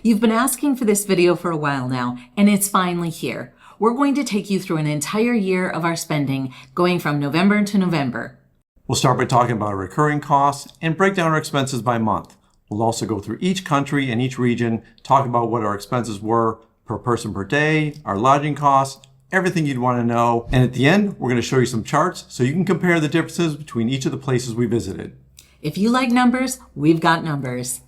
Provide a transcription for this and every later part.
You've been asking for this video for a while now, and it's finally here. We're going to take you through an entire year of our spending, going from November to November. We'll start by talking about our recurring costs and break down our expenses by month. We'll also go through each country and each region, talk about what our expenses were per person per day, our lodging costs, everything you'd want to know. And at the end, we're going to show you some charts so you can compare the differences between each of the places we visited. If you like numbers, we've got numbers.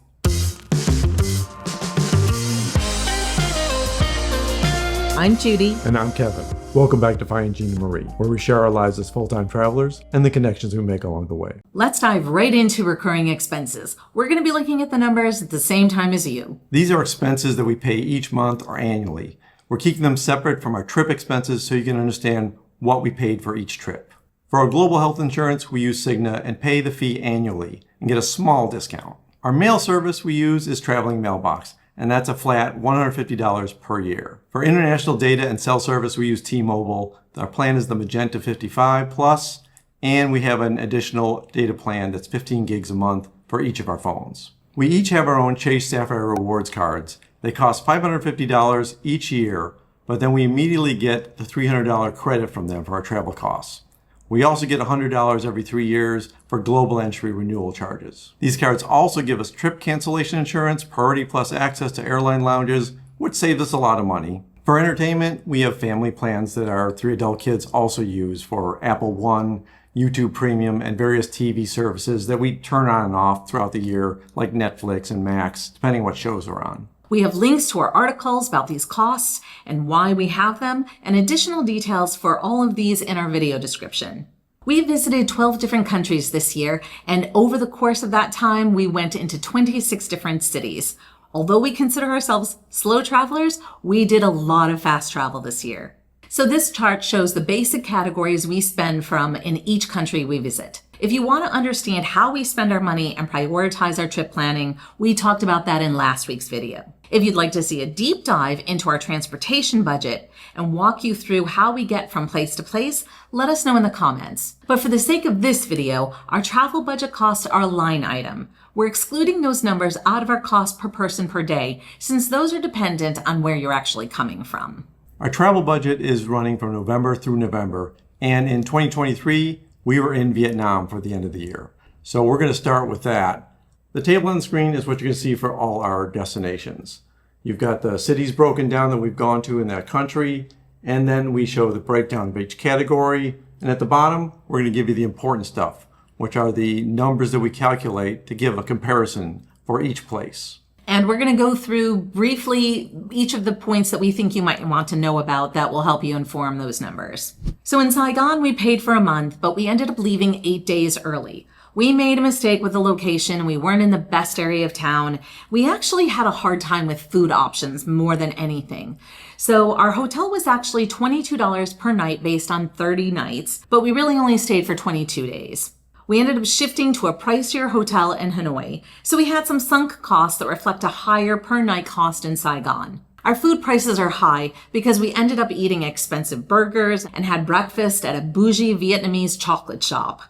I'm Judy. And I'm Kevin. Welcome back to Finding Gina Marie, where we share our lives as full-time travelers and the connections we make along the way. Let's dive right into recurring expenses. We're going to be looking at the numbers at the same time as you. These are expenses that we pay each month or annually. We're keeping them separate from our trip expenses so you can understand what we paid for each trip. For our global health insurance, we use Cigna and pay the fee annually and get a small discount. Our mail service we use is Traveling Mailbox, and that's a flat $150 per year. For international data and cell service, we use T-Mobile. Our plan is the Magenta 55 Plus, and we have an additional data plan that's 15 gigs a month for each of our phones. We each have our own Chase Sapphire Rewards cards. They cost $550 each year, but then we immediately get the $300 credit from them for our travel costs. We also get $100 every 3 years for global entry renewal charges. These cards also give us trip cancellation insurance, Priority Plus access to airline lounges, which saves us a lot of money. For entertainment, we have family plans that our 3 adult kids also use for Apple One, YouTube Premium, and various TV services that we turn on and off throughout the year, like Netflix and Max, depending on what shows we're on. We have links to our articles about these costs and why we have them, and additional details for all of these in our video description. We visited 12 different countries this year, and over the course of that time, we went into 26 different cities. Although we consider ourselves slow travelers, we did a lot of fast travel this year. So this chart shows the basic categories we spend from in each country we visit. If you want to understand how we spend our money and prioritize our trip planning, we talked about that in last week's video. If you'd like to see a deep dive into our transportation budget and walk you through how we get from place to place, let us know in the comments. But for the sake of this video, our travel budget costs are a line item. We're excluding those numbers out of our cost per person per day, since those are dependent on where you're actually coming from. Our travel budget is running from November through November, and in 2023, we were in Vietnam for the end of the year. So we're going to start with that. The table on the screen is what you're going to see for all our destinations. You've got the cities broken down that we've gone to in that country, and then we show the breakdown of each category. And at the bottom, we're going to give you the important stuff, which are the numbers that we calculate to give a comparison for each place. And we're going to go through briefly each of the points that we think you might want to know about that will help you inform those numbers. So in Saigon, we paid for a month, but we ended up leaving 8 days early. We made a mistake with the location. We weren't in the best area of town. We actually had a hard time with food options more than anything. So our hotel was actually $22 per night based on 30 nights, but we really only stayed for 22 days. We ended up shifting to a pricier hotel in Hanoi, so we had some sunk costs that reflect a higher per night cost in Saigon. Our food prices are high because we ended up eating expensive burgers and had breakfast at a bougie Vietnamese chocolate shop.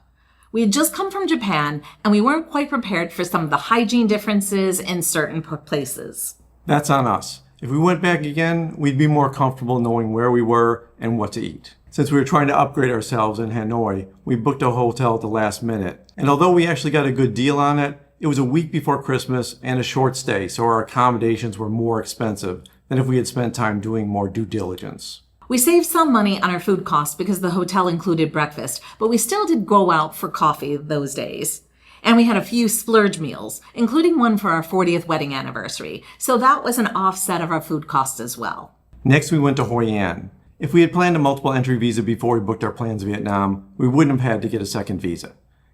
We had just come from Japan, and we weren't quite prepared for some of the hygiene differences in certain places. That's on us. If we went back again, we'd be more comfortable knowing where we were and what to eat. Since we were trying to upgrade ourselves in Hanoi, we booked a hotel at the last minute. And although we actually got a good deal on it, it was a week before Christmas and a short stay, so our accommodations were more expensive than if we had spent time doing more due diligence. We saved some money on our food costs because the hotel included breakfast, but we still did go out for coffee those days. And we had a few splurge meals, including one for our 40th wedding anniversary, so that was an offset of our food costs as well. Next, we went to Hoi An. If we had planned a multiple entry visa before we booked our plans in Vietnam, we wouldn't have had to get a second visa.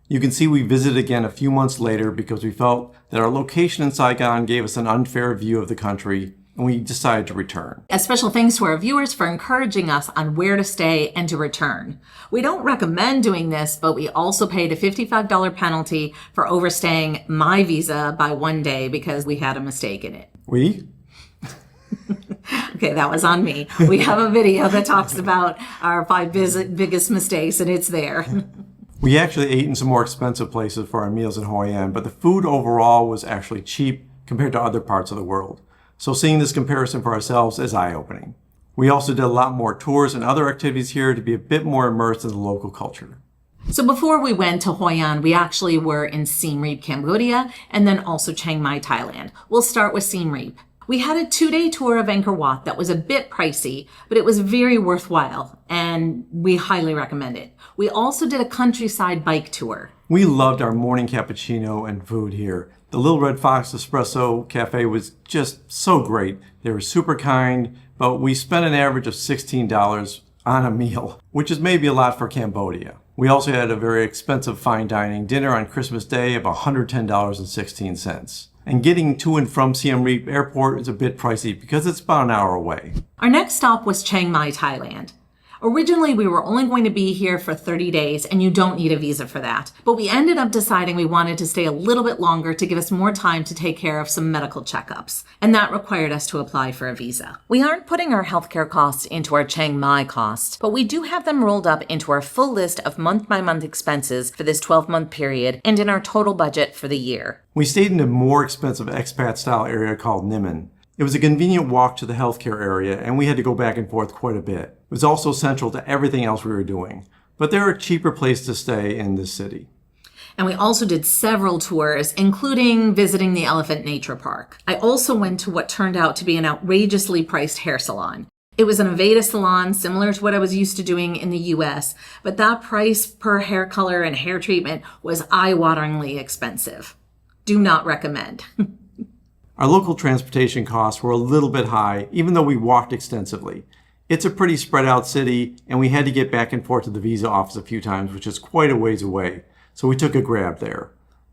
You can see we visited again a few months later because we felt that our location in Saigon gave us an unfair view of the country, and we decided to return. A special thanks to our viewers for encouraging us on where to stay and to return. We don't recommend doing this, but we also paid a $55 penalty for overstaying my visa by 1 day because we had a mistake in it. We? Okay, that was on me. We have a video that talks about our 5 biggest mistakes, and it's there. We actually ate in some more expensive places for our meals in Hoi An, but the food overall was actually cheap compared to other parts of the world. So seeing this comparison for ourselves is eye-opening. We also did a lot more tours and other activities here to be a bit more immersed in the local culture. So before we went to Hoi An, we actually were in Siem Reap, Cambodia, and then also Chiang Mai, Thailand. We'll start with Siem Reap. We had a 2-day tour of Angkor Wat that was a bit pricey, but it was very worthwhile, and we highly recommend it. We also did a countryside bike tour. We loved our morning cappuccino and food here. The Little Red Fox Espresso Cafe was just so great. They were super kind, but we spent an average of $16 on a meal, which is maybe a lot for Cambodia. We also had a very expensive fine dining dinner on Christmas Day of $110.16. And getting to and from Siem Reap Airport is a bit pricey because it's about an hour away. Our next stop was Chiang Mai, Thailand. Originally, we were only going to be here for 30 days, and you don't need a visa for that. But we ended up deciding we wanted to stay a little bit longer to give us more time to take care of some medical checkups. And that required us to apply for a visa. We aren't putting our healthcare costs into our Chiang Mai costs, but we do have them rolled up into our full list of month-by-month expenses for this 12-month period and in our total budget for the year. We stayed in a more expensive expat-style area called Niman. It was a convenient walk to the healthcare area, and we had to go back and forth quite a bit. It was also central to everything else we were doing. But there are cheaper places to stay in this city. And we also did several tours, including visiting the Elephant Nature Park. I also went to what turned out to be an outrageously priced hair salon. It was an Orvieto salon, similar to what I was used to doing in the US, but that price per hair color and hair treatment was eye-wateringly expensive. Do not recommend. Our local transportation costs were a little bit high, even though we walked extensively. It's a pretty spread out city, and we had to get back and forth to the visa office a few times, which is quite a ways away. So we took a Grab there.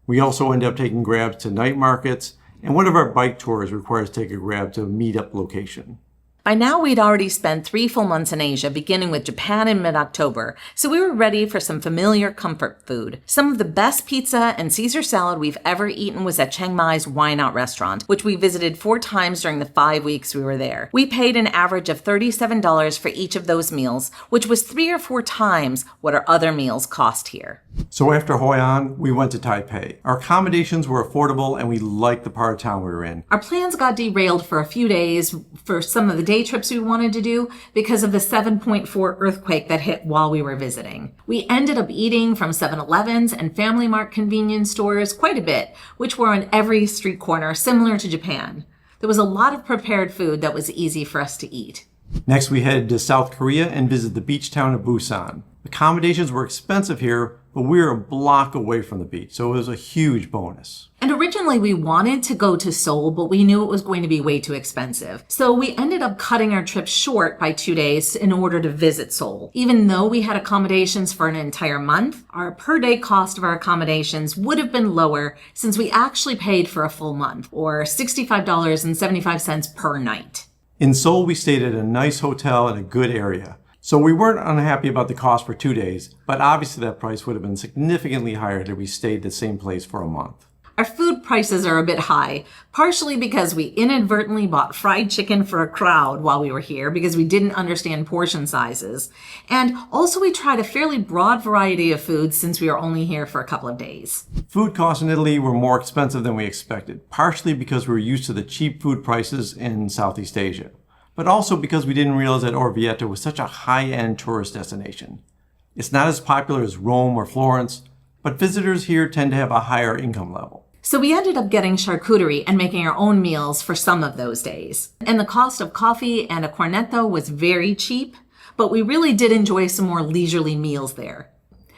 We also ended up taking Grabs to night markets, and one of our bike tours requires to take a Grab to a meetup location. By now, we'd already spent 3 full months in Asia, beginning with Japan in mid-October, so we were ready for some familiar comfort food. Some of the best pizza and Caesar salad we've ever eaten was at Chiang Mai's Why Not restaurant, which we visited 4 times during the 5 weeks we were there. We paid an average of $37 for each of those meals, which was 3 or 4 times what our other meals cost here. So after Hoi An, we went to Taipei. Our accommodations were affordable, and we liked the part of town we were in. Our plans got derailed for a few days for some of the day trips we wanted to do because of the 7.4 earthquake that hit while we were visiting. We ended up eating from 7-Elevens and Family Mart convenience stores quite a bit, which were on every street corner, similar to Japan. There was a lot of prepared food that was easy for us to eat. Next, we headed to South Korea and visited the beach town of Busan. Accommodations were expensive here, but we were a block away from the beach, so it was a huge bonus. And originally we wanted to go to Seoul, but we knew it was going to be way too expensive. So we ended up cutting our trip short by 2 days in order to visit Seoul. Even though we had accommodations for an entire month, our per day cost of our accommodations would have been lower since we actually paid for a full month, or $65.75 per night. In Seoul, we stayed at a nice hotel in a good area. So we weren't unhappy about the cost for 2 days, but obviously that price would have been significantly higher had we stayed the same place for a month. Our food prices are a bit high, partially because we inadvertently bought fried chicken for a crowd while we were here because we didn't understand portion sizes. And also we tried a fairly broad variety of foods since we were only here for a couple of days. Food costs in Italy were more expensive than we expected, partially because we were used to the cheap food prices in Southeast Asia, but also because we didn't realize that Orvieto was such a high-end tourist destination. It's not as popular as Rome or Florence, but visitors here tend to have a higher income level. So we ended up getting charcuterie and making our own meals for some of those days. And the cost of coffee and a cornetto was very cheap, but we really did enjoy some more leisurely meals there.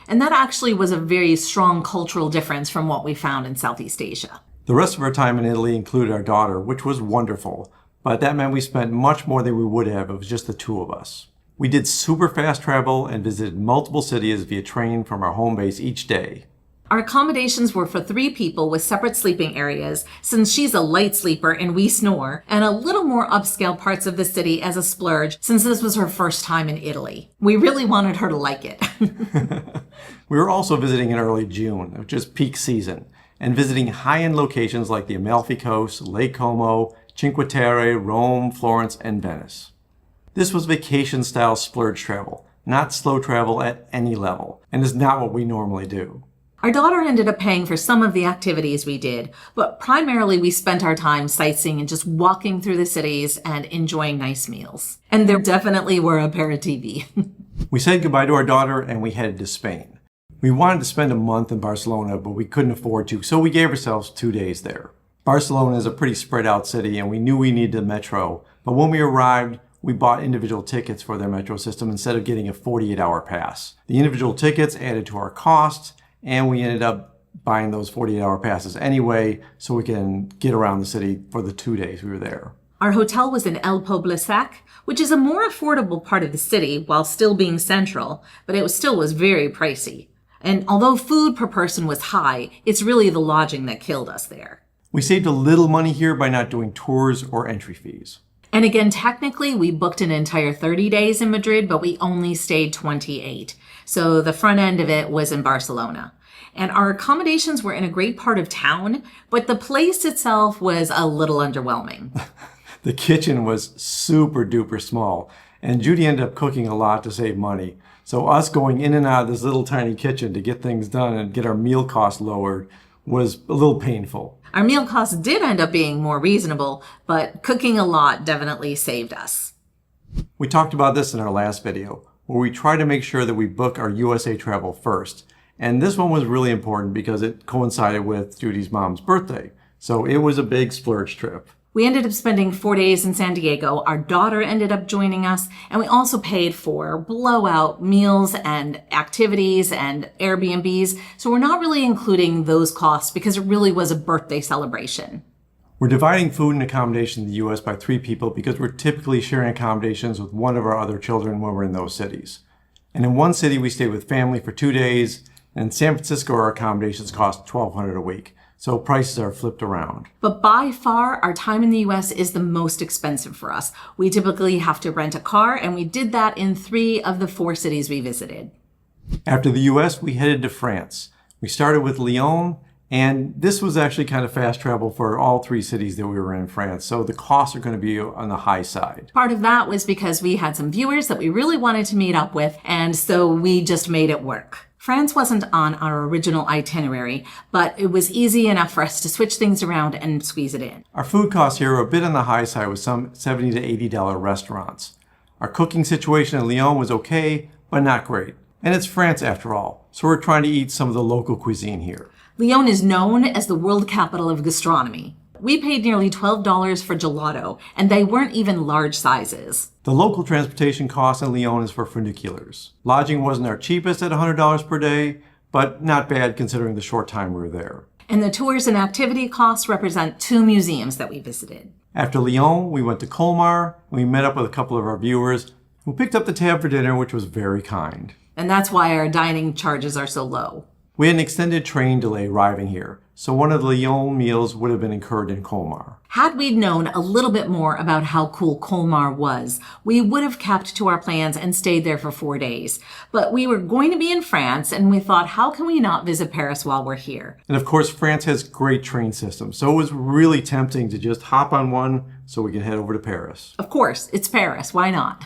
And that actually was a very strong cultural difference from what we found in Southeast Asia. The rest of our time in Italy included our daughter, which was wonderful, but that meant we spent much more than we would have if it was just the 2 of us. We did super fast travel and visited multiple cities via train from our home base each day. Our accommodations were for 3 people with separate sleeping areas, since she's a light sleeper and we snore, and a little more upscale parts of the city as a splurge, since this was her first time in Italy. We really wanted her to like it. We were also visiting in early June, which is peak season, and visiting high-end locations like the Amalfi Coast, Lake Como, Cinque Terre, Rome, Florence, and Venice. This was vacation-style splurge travel, not slow travel at any level, and is not what we normally do. Our daughter ended up paying for some of the activities we did, but primarily we spent our time sightseeing and just walking through the cities and enjoying nice meals. And there definitely were aperitivi. We said goodbye to our daughter and we headed to Spain. We wanted to spend a month in Barcelona, but we couldn't afford to, so we gave ourselves 2 days there. Barcelona is a pretty spread out city and we knew we needed a metro, but when we arrived, we bought individual tickets for their metro system instead of getting a 48-hour pass. The individual tickets added to our costs, and we ended up buying those 48-hour passes anyway so we can get around the city for the 2 days we were there. Our hotel was in El Poble Sec, which is a more affordable part of the city while still being central, but it still was very pricey. And although food per person was high, it's really the lodging that killed us there. We saved a little money here by not doing tours or entry fees. And again, technically, we booked an entire 30 days in Madrid, but we only stayed 28. So the front end of it was in Barcelona. And our accommodations were in a great part of town, but the place itself was a little underwhelming. The kitchen was super duper small, and Judy ended up cooking a lot to save money. So us going in and out of this little tiny kitchen to get things done and get our meal costs lowered was a little painful. Our meal costs did end up being more reasonable, but cooking a lot definitely saved us. We talked about this in our last video, where we try to make sure that we book our USA travel first. And this one was really important because it coincided with Judy's mom's birthday. So it was a big splurge trip. We ended up spending 4 days in San Diego. Our daughter ended up joining us, and we also paid for blowout meals and activities and Airbnbs. So we're not really including those costs because it really was a birthday celebration. We're dividing food and accommodation in the US by 3 people because we're typically sharing accommodations with one of our other children when we're in those cities. And in one city, we stayed with family for 2 days, and in San Francisco, our accommodations cost $1,200 a week. So prices are flipped around. But by far, our time in the US is the most expensive for us. We typically have to rent a car, and we did that in 3 of the 4 cities we visited. After the US, we headed to France. We started with Lyon, and this was actually kind of fast travel for all 3 cities that we were in France. So the costs are going to be on the high side. Part of that was because we had some viewers that we really wanted to meet up with, and so we just made it work. France wasn't on our original itinerary, but it was easy enough for us to switch things around and squeeze it in. Our food costs here are a bit on the high side with some $70 to $80 restaurants. Our cooking situation in Lyon was okay, but not great. And it's France after all, so we're trying to eat some of the local cuisine here. Lyon is known as the world capital of gastronomy. We paid nearly $12 for gelato, and they weren't even large sizes. The local transportation cost in Lyon is for funiculars. Lodging wasn't our cheapest at $100 per day, but not bad considering the short time we were there. And the tours and activity costs represent 2 museums that we visited. After Lyon, we went to Colmar, and we met up with a couple of our viewers who picked up the tab for dinner, which was very kind. And that's why our dining charges are so low. We had an extended train delay arriving here, so one of the Lyon meals would have been incurred in Colmar. Had we known a little bit more about how cool Colmar was, we would have kept to our plans and stayed there for 4 days. But we were going to be in France, and we thought, how can we not visit Paris while we're here? And of course, France has great train systems, so it was really tempting to just hop on one so we can head over to Paris. Of course, it's Paris. Why not?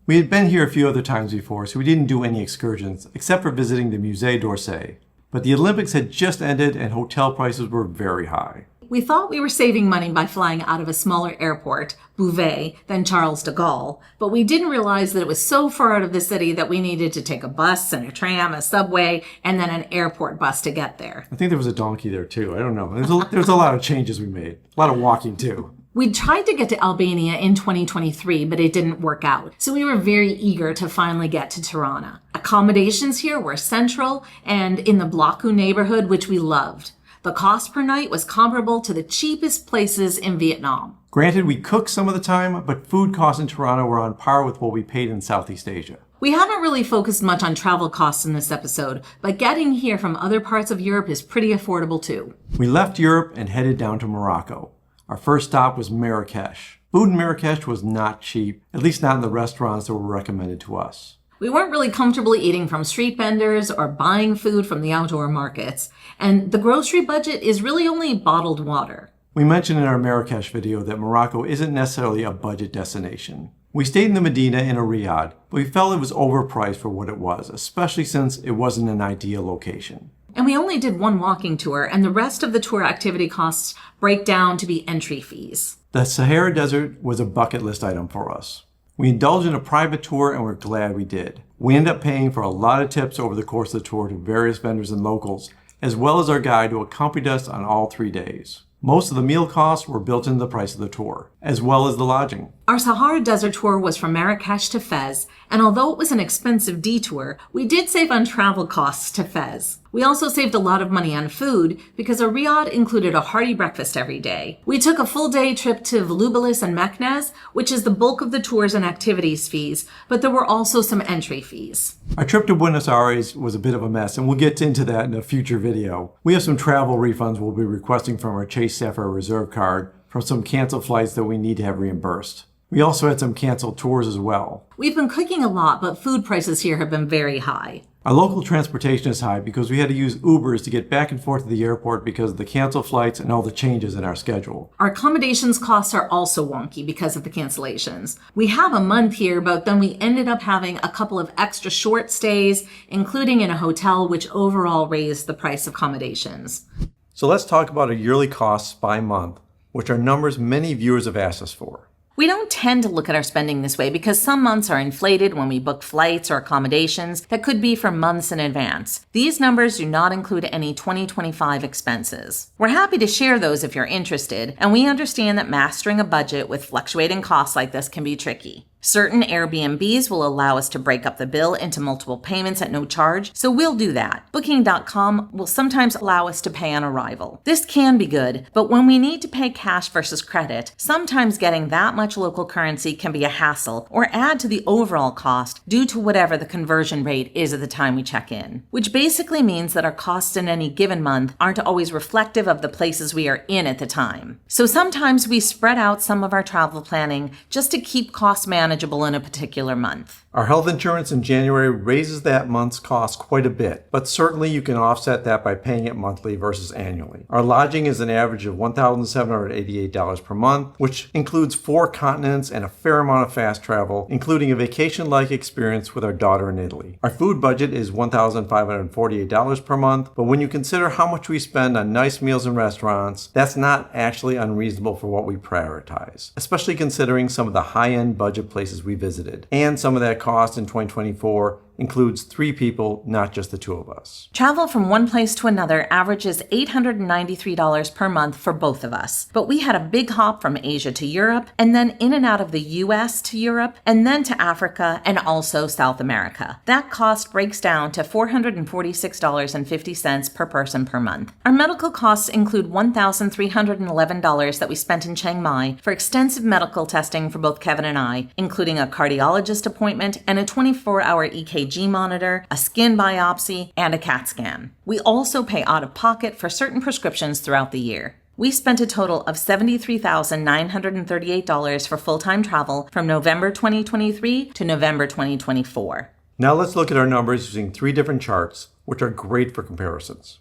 We had been here a few other times before, so we didn't do any excursions, except for visiting the Musée d'Orsay. But the Olympics had just ended and hotel prices were very high. We thought we were saving money by flying out of a smaller airport, Beauvais, than Charles de Gaulle, but we didn't realize that it was so far out of the city that we needed to take a bus and a tram, a subway, and then an airport bus to get there. I think there was a donkey there too. I don't know. There's a lot of changes we made. A lot of walking too. We tried to get to Albania in 2023, but it didn't work out. So we were very eager to finally get to Tirana. Accommodations here were central and in the Bloku neighborhood, which we loved. The cost per night was comparable to the cheapest places in Vietnam. Granted, we cooked some of the time, but food costs in Tirana were on par with what we paid in Southeast Asia. We haven't really focused much on travel costs in this episode, but getting here from other parts of Europe is pretty affordable too. We left Europe and headed down to Morocco. Our first stop was Marrakech. Food in Marrakech was not cheap, at least not in the restaurants that were recommended to us. We weren't really comfortable eating from street vendors or buying food from the outdoor markets, and the grocery budget is really only bottled water. We mentioned in our Marrakech video that Morocco isn't necessarily a budget destination. We stayed in the Medina in a riad, but we felt it was overpriced for what it was, especially since it wasn't an ideal location. And we only did one walking tour, and the rest of the tour activity costs break down to be entry fees. The Sahara Desert was a bucket list item for us. We indulged in a private tour and we're glad we did. We ended up paying for a lot of tips over the course of the tour to various vendors and locals, as well as our guide who accompanied us on all 3 days. Most of the meal costs were built into the price of the tour, as well as the lodging. Our Sahara Desert tour was from Marrakech to Fez, and although it was an expensive detour, we did save on travel costs to Fez. We also saved a lot of money on food because a riad included a hearty breakfast every day. We took a full day trip to Volubilis and Meknes, which is the bulk of the tours and activities fees, but there were also some entry fees. Our trip to Buenos Aires was a bit of a mess, and we'll get into that in a future video. We have some travel refunds we'll be requesting from our Chase Sapphire Reserve card from some canceled flights that we need to have reimbursed. We also had some canceled tours as well. We've been cooking a lot, but food prices here have been very high. Our local transportation is high because we had to use Ubers to get back and forth to the airport because of the canceled flights and all the changes in our schedule. Our accommodations costs are also wonky because of the cancellations. We have a month here, but then we ended up having a couple of extra short stays, including in a hotel, which overall raised the price of accommodations. So let's talk about our yearly costs by month, which are numbers many viewers have asked us for. We don't tend to look at our spending this way because some months are inflated when we book flights or accommodations that could be for months in advance. These numbers do not include any 2025 expenses. We're happy to share those if you're interested, and we understand that mastering a budget with fluctuating costs like this can be tricky. Certain Airbnbs will allow us to break up the bill into multiple payments at no charge, so we'll do that. Booking.com will sometimes allow us to pay on arrival. This can be good, but when we need to pay cash versus credit, sometimes getting that much local currency can be a hassle or add to the overall cost due to whatever the conversion rate is at the time we check in, which basically means that our costs in any given month aren't always reflective of the places we are in at the time. So sometimes we spread out some of our travel planning just to keep costs manageable in a particular month. Our health insurance in January raises that month's cost quite a bit, but certainly you can offset that by paying it monthly versus annually. Our lodging is an average of $1,788 per month, which includes 4 continents and a fair amount of fast travel, including a vacation-like experience with our daughter in Italy. Our food budget is $1,548 per month, but when you consider how much we spend on nice meals in restaurants, that's not actually unreasonable for what we prioritize, especially considering some of the high-end budget places we visited, and some of that cost in 2024 includes 3 people, not just the 2 of us. Travel from one place to another averages $893 per month for both of us. But we had a big hop from Asia to Europe, and then in and out of the US to Europe, and then to Africa, and also South America. That cost breaks down to $446.50 per person per month. Our medical costs include $1,311 that we spent in Chiang Mai for extensive medical testing for both Kevin and I, including a cardiologist appointment and a 24-hour EKG monitor, a skin biopsy, and a CAT scan. We also pay out of pocket for certain prescriptions throughout the year. We spent a total of $73,938 for full-time travel from November 2023 to November 2024. Now let's look at our numbers using 3 different charts, which are great for comparisons.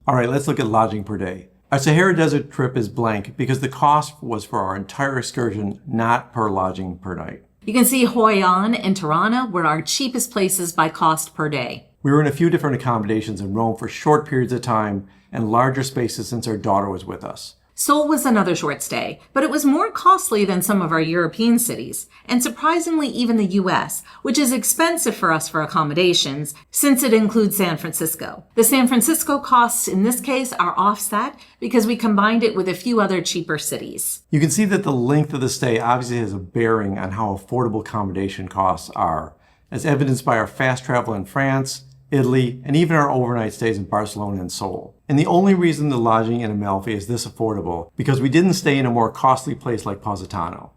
All right, let's look at lodging per day. Our Sahara Desert trip is blank because the cost was for our entire excursion, not per lodging per night. You can see Hoi An and Tirana were our cheapest places by cost per day. We were in a few different accommodations in Rome for short periods of time and larger spaces since our daughter was with us. Seoul was another short stay, but it was more costly than some of our European cities, and surprisingly even the US, which is expensive for us for accommodations since it includes San Francisco. The San Francisco costs in this case are offset because we combined it with a few other cheaper cities. You can see that the length of the stay obviously has a bearing on how affordable accommodation costs are, as evidenced by our fast travel in France, Italy, and even our overnight stays in Barcelona and Seoul. And the only reason the lodging in Amalfi is this affordable because we didn't stay in a more costly place like Positano.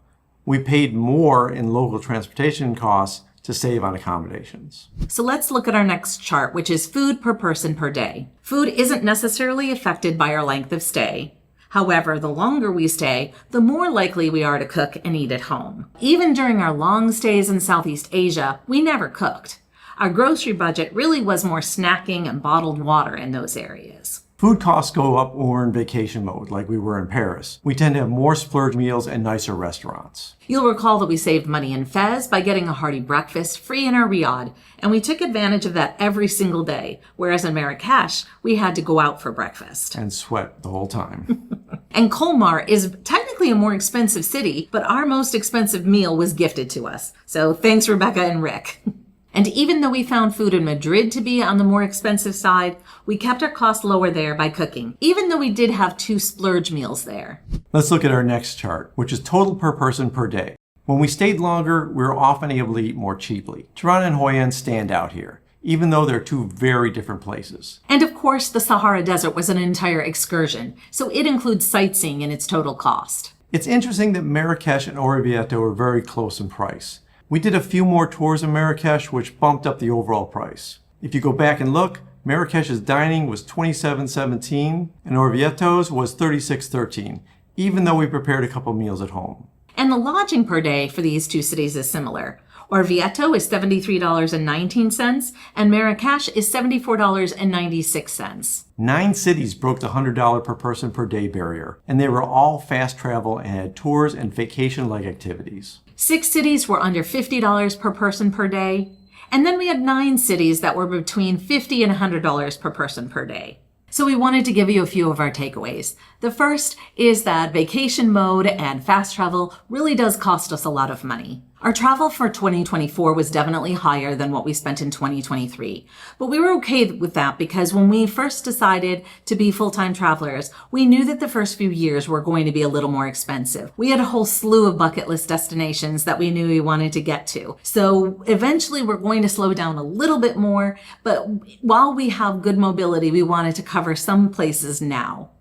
We paid more in local transportation costs to save on accommodations. So let's look at our next chart, which is food per person per day. Food isn't necessarily affected by our length of stay. However, the longer we stay, the more likely we are to cook and eat at home. Even during our long stays in Southeast Asia, we never cooked. Our grocery budget really was more snacking and bottled water in those areas. Food costs go up when we're in vacation mode, like we were in Paris. We tend to have more splurge meals and nicer restaurants. You'll recall that we saved money in Fez by getting a hearty breakfast free in our riad, and we took advantage of that every single day, whereas in Marrakech, we had to go out for breakfast. And sweat the whole time. And Colmar is technically a more expensive city, but our most expensive meal was gifted to us. So thanks, Rebecca and Rick. And even though we found food in Madrid to be on the more expensive side, we kept our costs lower there by cooking, even though we did have 2 splurge meals there. Let's look at our next chart, which is total per person per day. When we stayed longer, we were often able to eat more cheaply. Tirana and Hoi An stand out here, even though they're 2 very different places. And of course, the Sahara Desert was an entire excursion, so it includes sightseeing in its total cost. It's interesting that Marrakech and Orvieto are very close in price. We did a few more tours in Marrakech, which bumped up the overall price. If you go back and look, Marrakech's dining was $27.17 and Orvieto's was $36.13, even though we prepared a couple meals at home. And the lodging per day for these 2 cities is similar. Orvieto is $73.19 and Marrakech is $74.96. 9 cities broke the $100 per person per day barrier, and they were all fast travel and had tours and vacation-like activities. 6 cities were under $50 per person per day. And then we had 9 cities that were between $50 and $100 per person per day. So we wanted to give you a few of our takeaways. The first is that vacation mode and fast travel really does cost us a lot of money. Our travel for 2024 was definitely higher than what we spent in 2023. But we were okay with that because when we first decided to be full-time travelers, we knew that the first few years were going to be a little more expensive. We had a whole slew of bucket list destinations that we knew we wanted to get to. So eventually we're going to slow down a little bit more, but while we have good mobility, we wanted to cover some places now.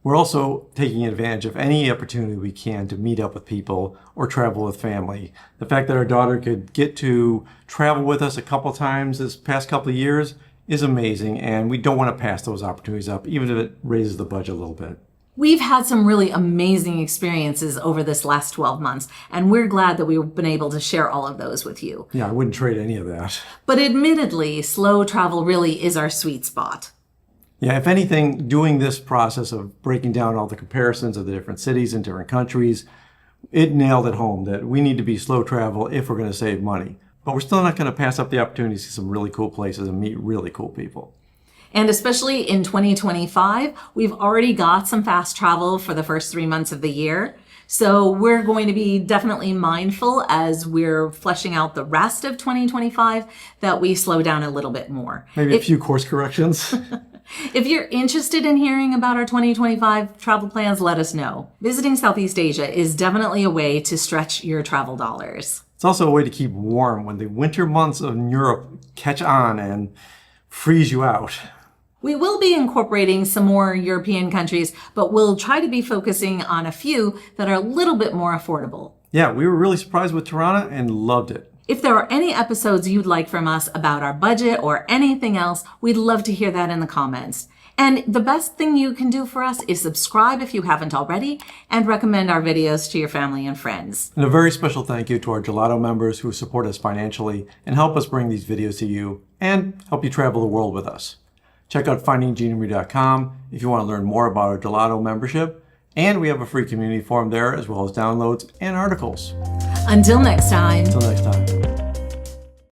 We're also taking advantage of any opportunity we can to meet up with people or travel with family. The fact that our daughter could get to travel with us a couple times this past couple of years is amazing, and we don't want to pass those opportunities up, even if it raises the budget a little bit. We've had some really amazing experiences over this last 12 months, and we're glad that we've been able to share all of those with you. Yeah, I wouldn't trade any of that. But admittedly, slow travel really is our sweet spot. Yeah, if anything, doing this process of breaking down all the comparisons of the different cities and different countries, it nailed it home that we need to be slow travel if we're going to save money. But we're still not going to pass up the opportunity to see some really cool places and meet really cool people. And especially in 2025, we've already got some fast travel for the first 3 months of the year. So we're going to be definitely mindful as we're fleshing out the rest of 2025 that we slow down a little bit more. Maybe a few course corrections. If you're interested in hearing about our 2025 travel plans, let us know. Visiting Southeast Asia is definitely a way to stretch your travel dollars. It's also a way to keep warm when the winter months of Europe catch on and freeze you out. We will be incorporating some more European countries, but we'll try to be focusing on a few that are a little bit more affordable. Yeah, we were really surprised with Tirana and loved it. If there are any episodes you'd like from us about our budget or anything else, we'd love to hear that in the comments. And the best thing you can do for us is subscribe if you haven't already and recommend our videos to your family and friends. And a very special thank you to our Gelato members who support us financially and help us bring these videos to you and help you travel the world with us. Check out findingGina.com if you want to learn more about our Gelato membership. And we have a free community forum there, as well as downloads and articles. Until next time. Until next time.